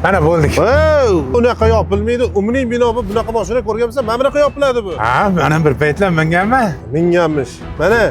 Mana bo'ldik. Unaqa yopilmaydi. Umumiy bino bu bunaqa mashina ko'rganmisan? Mana bunaqa yopiladi bu. Ha, mana bir paytlar minganman. Minganmish. Mana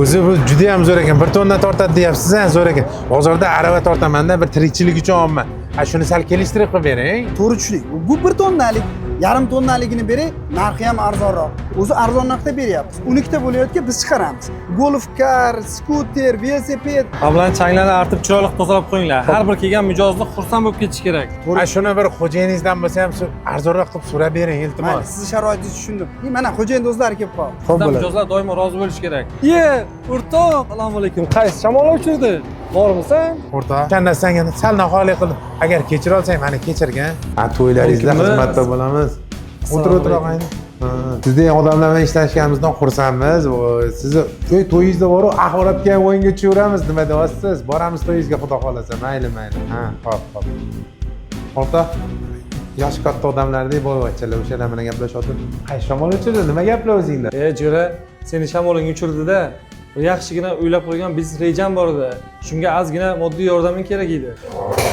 O'zi bu juda ham zo'r ekan. 1 tonna tortadi deyapsiz, zo'r ekan. Bozorda arava tortaman-da, bir tirikchilik uchun olman. Ha, shuni sal kelishtirib qilib bering. To'g'ri tushdik. Bu 1 tonnalik, yarim tonnaligini bering, narxi ham arzonroq. O'zi arzon narxda beryapmiz. 12 ta bo'layotgan biz chiqaramiz. Golf kar, skuter, velosiped. Ablan changlarni artib chiroyli tozalab qo'yinglar. Har bir kelgan mijozni xursand bo'lib ketish kerak. Ha, shuni bir xo'jayiningizdan bo'lsa ham arzonroq qilib so'rab bering, iltimos. Mayli, sizni sharoitingizni tushundim. Mana xo'jayin do'stlari kelib qoldi. Bizda mijozlar doimo rozi bo'lish kerak. O'rtoq, assalomu alaykum. Qaysi shamol uchirdi? Bormisan? O'rtoq, kandasidan yana sal noxoylik qildim. Agar kechira olsang, mani kechirgin. Ha, to'ylaringizda xizmatda bo'lamiz. O'tir og'ayni. Sizdek odamlar bilan ishlashganimizdan xursandmiz. Sizni to'yingizda boru axborotga o'yinga tushaveramiz, nima deyapsiz? Boramiz to'yingizga, xudo xolasa. Mayli. Ha, xo'p. O'rtoq, yosh katta odamlardek bo'layotganlar, o'shalar bilan gaplashyapti. Qaysi shamol uchirdi? Nima gaplar o'zingda? Jo'ra, seni shamoling uchirdi-da. Yaxshigina o'ylab qo'ygan biznes rejam bor edi. Shunga ozgina moddiy yordaming kerak edi.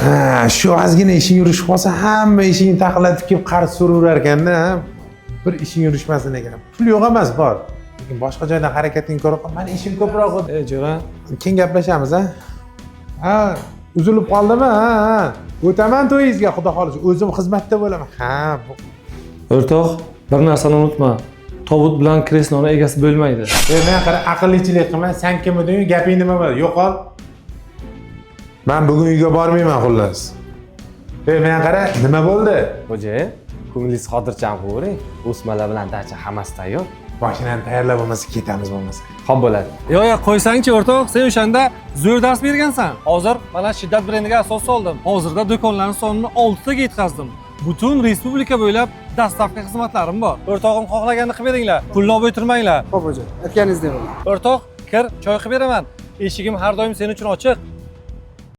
Ha, shu ozgina ishing yurishib qolsa, hamma ishingni taqillatib kelib qarz so'raverar ekanda. Bir ishing yurishmasin ekan. Pul yo'q emas, bor. Lekin boshqa joyda harakating ko'rib, meni ishim ko'proq edi. Jo'ra, Keyin gaplashamiz, ha? Ha, uzilib qoldimi? Ha. O'taman to'yingizga, xudo xolasa. O'zim xizmatda bo'laman. Ha, o'rtoq, bir narsani unutma. Tobut bilan kresloni egasi bo'lmaydi. men qara aqllichilik qilma, sen kim eding, gaping nima bo'ladi? Yo'qol. Men bugun uyga bormayman xullas. Men qara, nima bo'ldi? Xo'jayin, ko'nglingiz xotirjam bo'ling. O'smalar bilan dacha hammasi tayyor. Mashinani tayyorlab bo'lmasa ketamiz bo'lmasa. Xo'p bo'ladi. Yo'q, qo'ysangchi o'rtoq, sen o'shanda zo'r dars bergansan. Hozir mana Shiddat brendiga asos soldim. Hozirda do'konlarning sonini 6 taga yetkazdim. Butun respublika bo'ylab dastavka xizmatlarim bor. O'rtog'im xohlaganini qilib beringlar. Pulni olib o'tirmanglar. Xo'p, xo'jayin, aytganingizdek bo'ling. O'rtoq, kir, choy qilib beraman. Eshigim har doim sening uchun ochiq.